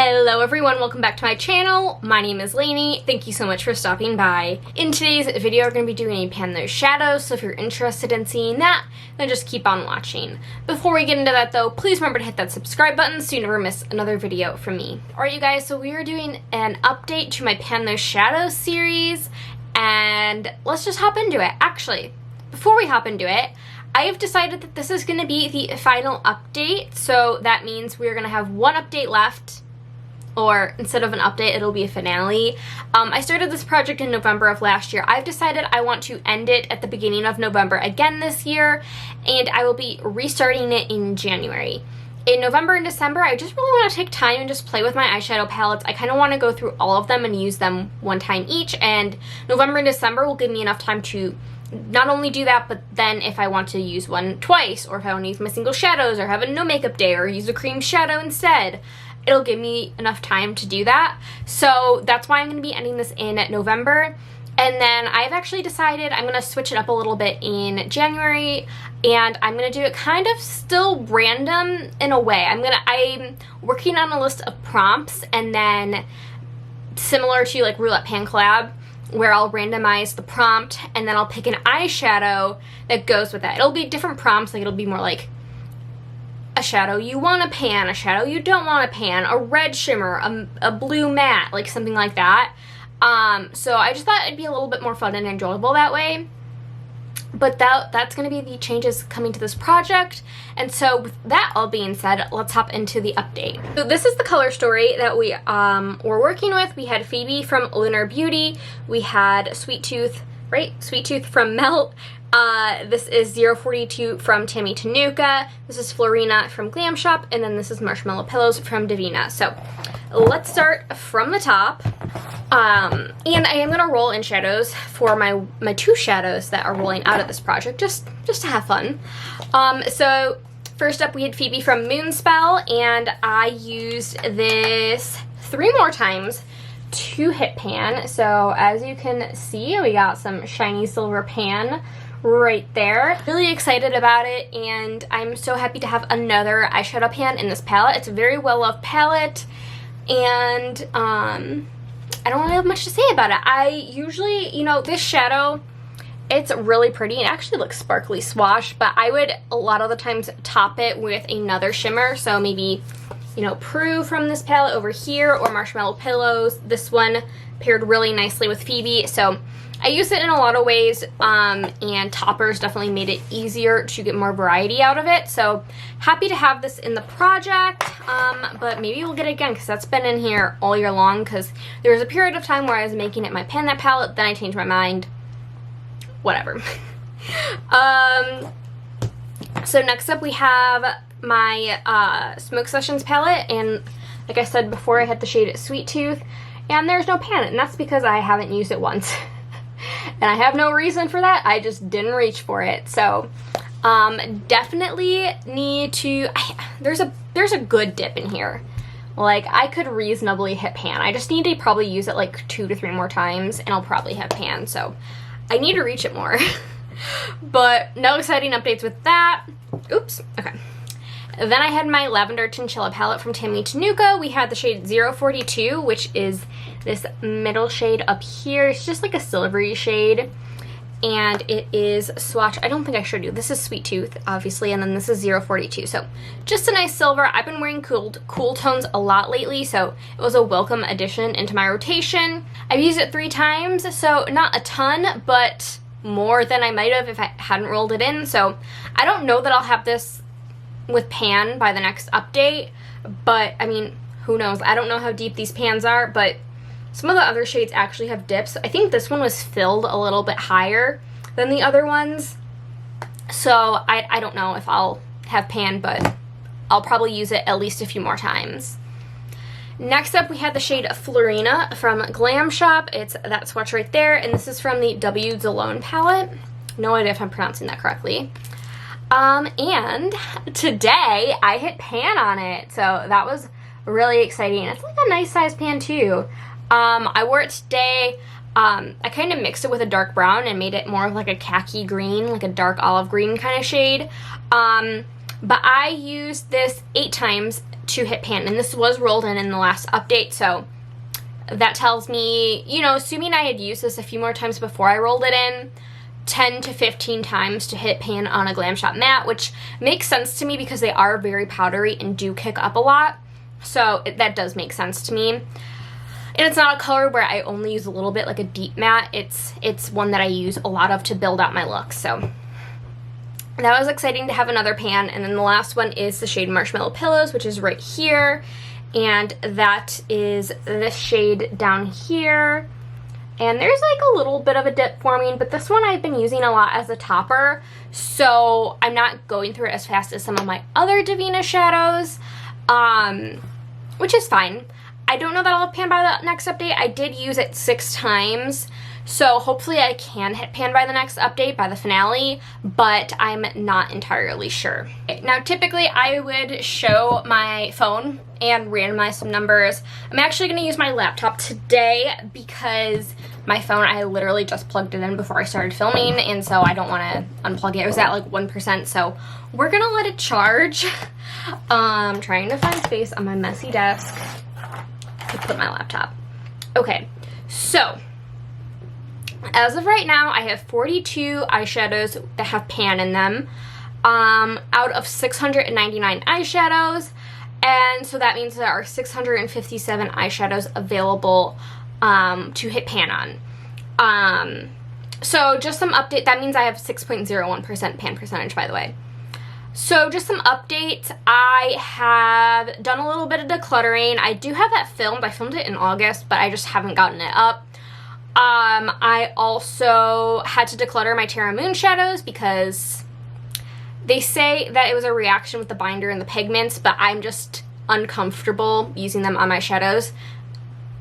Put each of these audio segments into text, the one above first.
Hello everyone, welcome back to my channel. My name is Lainey. Thank you so much for stopping by. In today's video, we're going to be doing a pan those shadows, so if you're interested in seeing that, then just keep on watching. Before we get into that though, please remember to hit that subscribe button so you never miss another video from me. Alright you guys, so we are doing an update to my Pan Those Shadows series, and let's just hop into it. Actually, before we hop into it, I have decided that this is going to be the final update, so that means we're going to have one update left, or instead of an update, it'll be a finale. I started this project in November of last year. I've decided I want to end it at the beginning of November again this year, and I will be restarting it in January. In November and December, I just really want to take time and just play with my eyeshadow palettes. I kind of want to go through all of them and use them one time each, and November and December will give me enough time to not only do that, but then if I want to use one twice, or if I want to use my single shadows, or have a no makeup day, or use a cream shadow instead, it'll give me enough time to do that. So that's why I'm going to be ending this in November. And then I've actually decided I'm going to switch it up a little bit in January, and I'm going to do it kind of still random in a way. I'm working on a list of prompts, and then similar to like Roulette Pan Collab, where I'll randomize the prompt and then I'll pick an eyeshadow that goes with that. It'll be different prompts, like it'll be more like a shadow you want to pan, a shadow you don't want to pan, a red shimmer, a blue matte, like something like that. So I just thought it'd be a little bit more fun and enjoyable that way. But that's going to be the changes coming to this project. And so with that all being said, let's hop into the update. So this is the color story that we were working with. We had Phoebe from Lunar Beauty. We had Sweet Tooth, right? Sweet Tooth from Melt. This is 042 from Tammy Tanuka. This is Florina from Glam Shop. And then this is Marshmallow Pillows from Davina. So let's start from the top. And I am going to roll in shadows for my two shadows that are rolling out of this project, just to have fun. So first up we had Phoebe from Moonspell, and I used this 3 more times to hit pan. So as you can see, we got some shiny silver pan right there. Really excited about it, and I'm so happy to have another eyeshadow pan in this palette. It's a very well loved palette, and I don't really have much to say about it. I usually, this shadow, it's really pretty. It actually looks sparkly swatch, but I would a lot of the times top it with another shimmer. So maybe, Prue from this palette over here, or Marshmallow Pillows. This one paired really nicely with Phoebe. So I use it in a lot of ways, and toppers definitely made it easier to get more variety out of it. So happy to have this in the project, but maybe we'll get it again, because that's been in here all year long, because there was a period of time where I was making it my Pan That palette, then I changed my mind. Whatever. So next up we have my Smoke Sessions palette, and like I said before, I had the shade Sweet Tooth, and there's no pan, and that's because I haven't used it once. And I have no reason for that, I just didn't reach for it. So definitely need to, there's a good dip in here. Like, I could reasonably hit pan. I just need to probably use it like 2 to 3 more times, and I'll probably hit pan. So I need to reach it more. But no exciting updates with that. Oops, okay. Then I had my Lavender Chinchilla palette from Tammy Tanuka. We had the shade 042, which is this middle shade up here. It's just like a silvery shade, and it is swatch. I don't think I showed you. This is Sweet Tooth, obviously, and then this is 042. So just a nice silver. I've been wearing cool tones a lot lately, so it was a welcome addition into my rotation. I've used it 3 times, so not a ton, but more than I might have if I hadn't rolled it in. So I don't know that I'll have this with pan by the next update, but I mean, who knows? I don't know how deep these pans are, but some of the other shades actually have dips. I think this one was filled a little bit higher than the other ones, so I don't know if I'll have pan, but I'll probably use it at least a few more times. Next up we had the shade Florina from Glam Shop. It's that swatch right there, and this is from the W Zalone palette. No idea if I'm pronouncing that correctly. And today I hit pan on it, so that was really exciting. It's like a nice size pan too. I wore it today. I kind of mixed it with a dark brown and made it more of like a khaki green, like a dark olive green kind of shade. But I used this 8 times to hit pan, and this was rolled in the last update, so that tells me, you know, assuming I had used this a few more times before I rolled it in, 10 to 15 times to hit pan on a Glam Shop matte, which makes sense to me because they are very powdery and do kick up a lot. So that does make sense to me. And it's not a color where I only use a little bit, like a deep matte. It's one that I use a lot of to build out my look. So that was exciting to have another pan. And then the last one is the shade Marshmallow Pillows, which is right here. And that is this shade down here. And there's like a little bit of a dip forming, but this one I've been using a lot as a topper, so I'm not going through it as fast as some of my other Davina shadows, which is fine. I don't know that I'll hit pan by the next update. I did use it 6 times, so hopefully I can hit pan by the next update, by the finale, but I'm not entirely sure. Now, typically I would show my phone and randomize some numbers. I'm actually going to use my laptop today because my phone, I literally just plugged it in before I started filming, and so I don't want to unplug it. It was at like 1%, so we're going to let it charge. Trying to find space on my messy desk to put my laptop. Okay, so as of right now, I have 42 eyeshadows that have pan in them, out of 699 eyeshadows, and so that means there are 657 eyeshadows available to hit pan on. So just some update, that means I have 6.01% pan percentage, by the way. So just some updates. I have done a little bit of decluttering. I do have that filmed. I filmed it in August, but I just haven't gotten it up. I also had to declutter my Terra Moon shadows because they say that it was a reaction with the binder and the pigments, but I'm just uncomfortable using them on my shadows.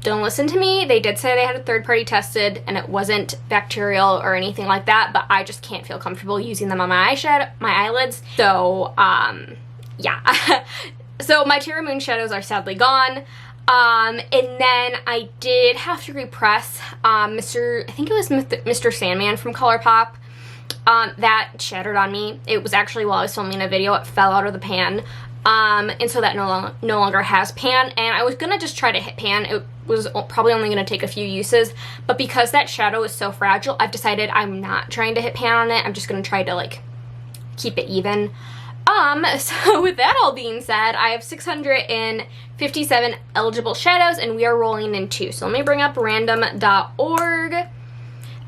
Don't listen to me. They did say they had a third party tested and it wasn't bacterial or anything like that, but I just can't feel comfortable using them on my eyelids. So, yeah. So my Terra Moon shadows are sadly gone. And then I did have to repress I think it was Mr. Sandman from ColourPop. That shattered on me. It was actually while I was filming a video, it fell out of the pan. And so that no longer has pan, and I was gonna just try to hit pan. It was probably only gonna take a few uses, but because that shadow is so fragile, I've decided I'm not trying to hit pan on it. I'm just gonna try to like keep it even. So with that all being said, I have 657 eligible shadows, and we are rolling in 2. So let me bring up random.org,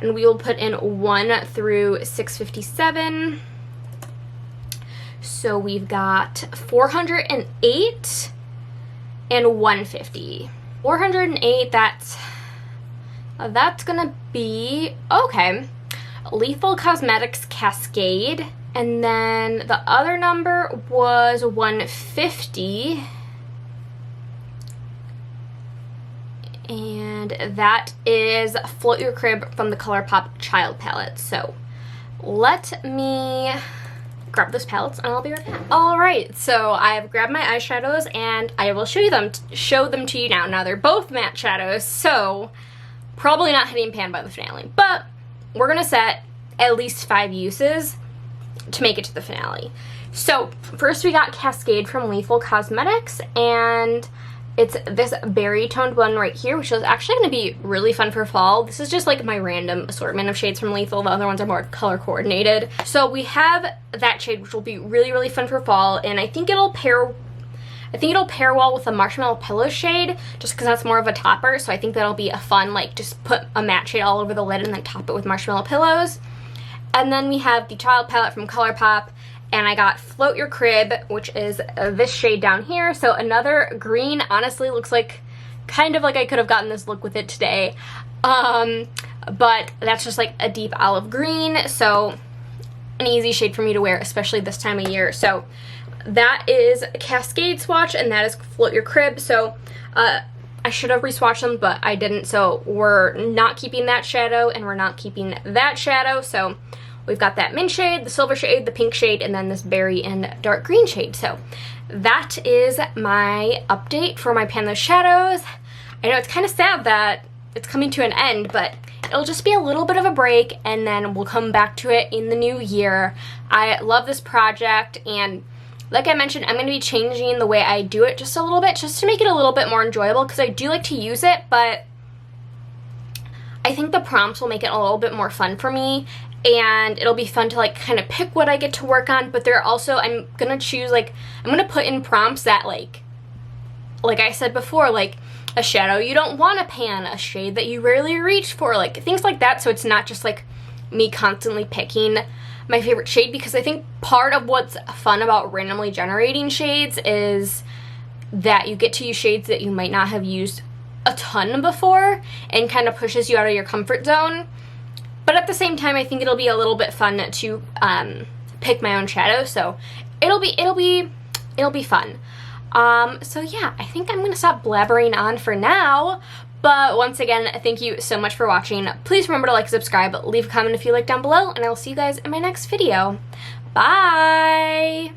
and we will put in 1 through 657. So we've got 408 and 150. 408, that's gonna be, okay, Lethal Cosmetics Cascade. And then the other number was 150. And that is Float Your Crib from the ColourPop Child Palette. So let me grab those palettes and I'll be right back. Alright, so I've grabbed my eyeshadows and I will show them to you now. Now they're both matte shadows, so probably not hitting pan by the finale, but we're gonna set at least 5 uses to make it to the finale. So first we got Cascade from Lethal Cosmetics, and it's this berry toned one right here, which is actually going to be really fun for fall. This is just like my random assortment of shades from Lethal. The other ones are more color coordinated. So we have that shade, which will be really, really fun for fall, and I think it'll pair well with the Marshmallow Pillow shade, just because that's more of a topper. So I think that'll be a fun, like, just put a matte shade all over the lid and then top it with Marshmallow Pillows. And then we have the Child Palette from ColourPop, and I got Float Your Crib, which is this shade down here. So another green. Honestly looks like kind of like I could have gotten this look with it today, but that's just like a deep olive green, so an easy shade for me to wear, especially this time of year. So that is a Cascade swatch, and that is Float Your Crib. So I should have re-swatched them, but I didn't, so we're not keeping that shadow and we're not keeping that shadow. So we've got that mint shade, the silver shade, the pink shade, and then this berry and dark green shade. So that is my update for my Panda shadows. I know it's kind of sad that it's coming to an end, but it'll just be a little bit of a break, and then we'll come back to it in the new year. I love this project, and like I mentioned, I'm going to be changing the way I do it just a little bit, just to make it a little bit more enjoyable, because I do like to use it, but I think the prompts will make it a little bit more fun for me, and it'll be fun to like kind of pick what I get to work on. But there are also, I'm going to choose, like, I'm going to put in prompts that like I said before, like a shadow you don't want to pan, a shade that you rarely reach for, like things like that, so it's not just like me constantly picking my favorite shade, because I think part of what's fun about randomly generating shades is that you get to use shades that you might not have used a ton before, and kind of pushes you out of your comfort zone. But at the same time, I think it'll be a little bit fun to pick my own shadow, so it'll be fun. So yeah, I think I'm gonna stop blabbering on for now. But once again, thank you so much for watching. Please remember to like, subscribe, leave a comment if you like down below, and I will see you guys in my next video. Bye!